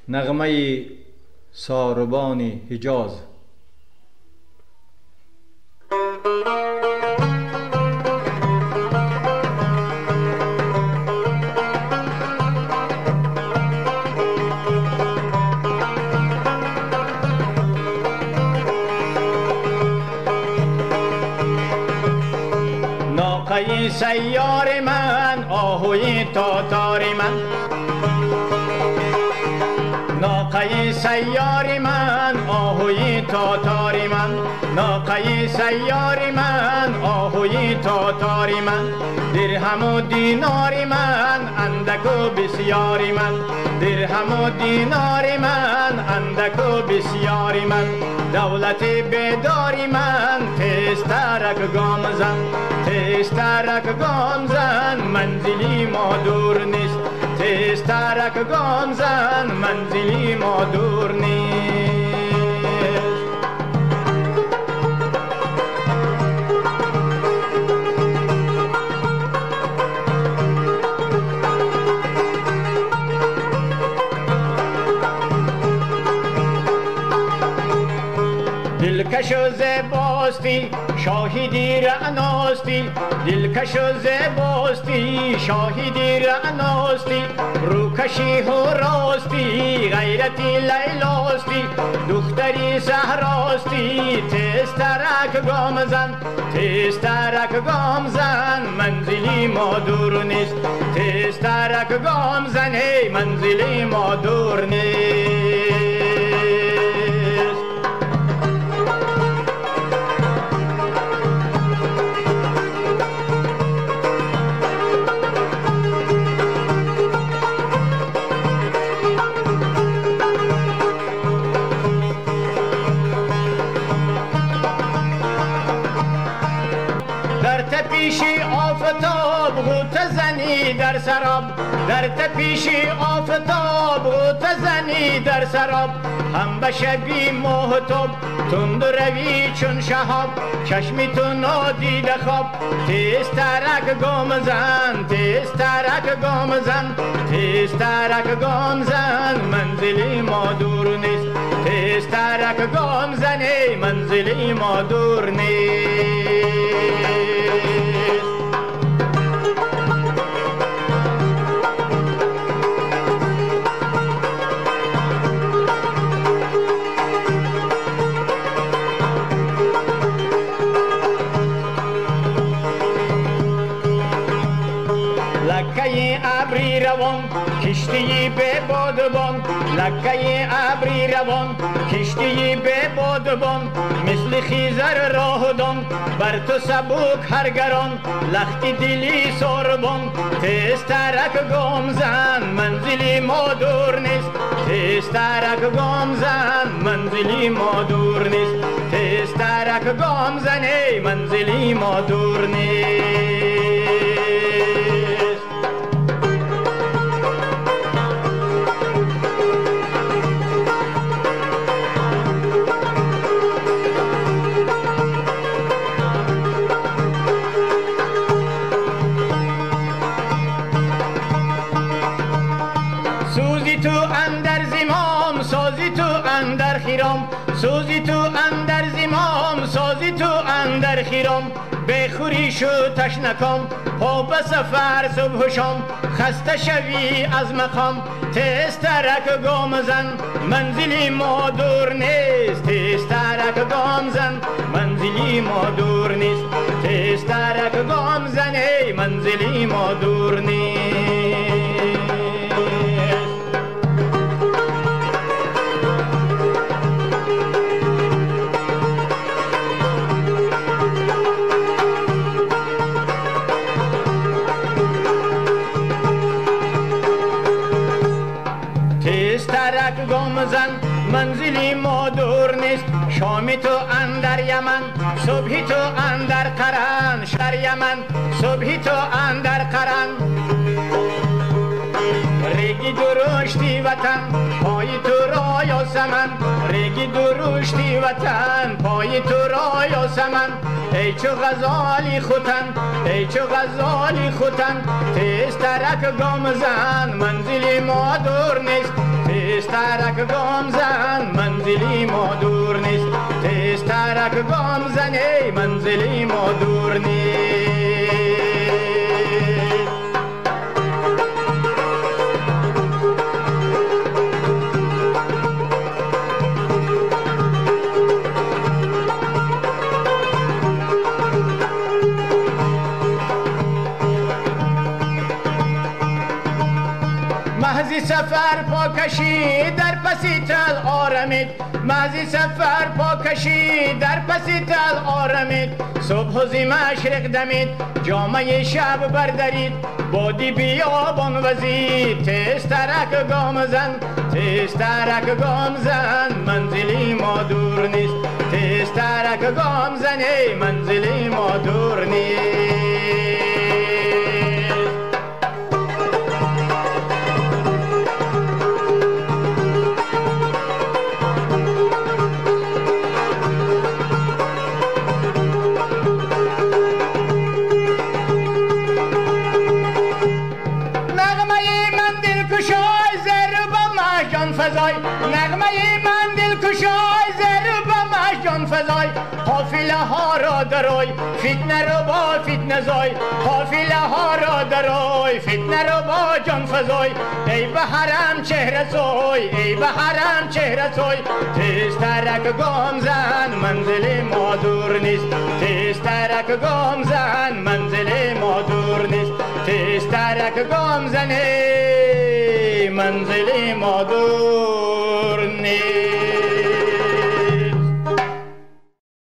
نغمه ساربان حجاز. ناقه سیار من، آهوی تاتار من. ناقه سیار من، آهوی تاتار من. ناقه سیار من، آهوی تاتار من. درهم و دینار من، اندک و بسیار من. درهم و دینار من، اندک و بسیار من. دولت بیداری من، تیزترک گام زن. تیزترک گام زن، منزلی ما دور نیست. تیزترک گام زن، منزلی ما دور نیست. دلکش و زیباستی شاهدی رعناستی. دلکش و زیباستی شاهدی رعناستی. روکشی و راستی غیرتی لیلاستی. دختری سهراستی تیزترک گام زن. تیزترک گام زن، منزلی ما دور نیست. تیزترک گام زن، ای منزلی ما دور نیست. تپیشی آفتاب غوطه زنی در سراب. در تپیشی آفتاب غوطه زنی در سراب. هم به شبی محتاب تند روی چون شهاب. چشمی تو نادیده خواب. تیزترک گام زن. تیزترک گام زن. تیزترک گام زن، منزلی ما دور نیست. تیزترک گام زن، ای منزلی ما دور نیست. لکه ابری روان کشتی به بادبان. لکه ابری روان کشتی به بادبان. مثل خیزر راهدان بر تو سبک هرگران. لختی دلی سربان تیزترک گام زن، منزلی ما دور نیست. تیزترک گام زن، منزلی ما دور نیست. تیزترک گام زن، ای منزلی ما دور نیست. سوزی تو اندر زمام، سازی تو اندر خیرام. سوزی تو اندر زمام، سازی تو اندر خیرام. بخوری شو تشنکام، پا به سفر صبح و شام. خسته شوی از مقام، تیزترک گام زن، منزلی ما دور نیست. تیزترک گام زن، منزلی ما دور نیست. تیزترک گام زن، ای منزلی ما دور نیست. تیزترک گام زن، منزلی ما دور نیست. شامی تو اندر یمن، صبحی تو اندر قرن. شهر یمن، صبحی تو اندر قرن. ریگی درشتی وطن، پای تو را یاسمن. ریگی درشتی وطن، پای تو را یاسمن. ای چو غزالی خوتن، ای چو غزالی خوتن. تیزترک گام زن، منزلی ما دور نیست. تیزترک گام زن منزلی ما دور نیست تیزترک گام زن ای منزلی ما دور نیست محضی سفر پاکشی در پسی تل آرمید محضی سفر پاکشی در پسی تل آرمید صبح و زی مشرق دمید جامعه شب بردارید بادی بیابان وزید تیزترک گام زن تیزترک گام زن منزلی ما دور نیست تیزترک گام زن ای منزلی ما دور نیست نغمه من دلکشای زر بمش جان فزای قافله ها را درای فتنه رو با فتنه زای قافله ها را درای فتنه رو با جان فزای ای به حرم چهره سوی ای به حرم چهره سوی تیزترک گام زن منزل ما دور نیست تیزترک گام زن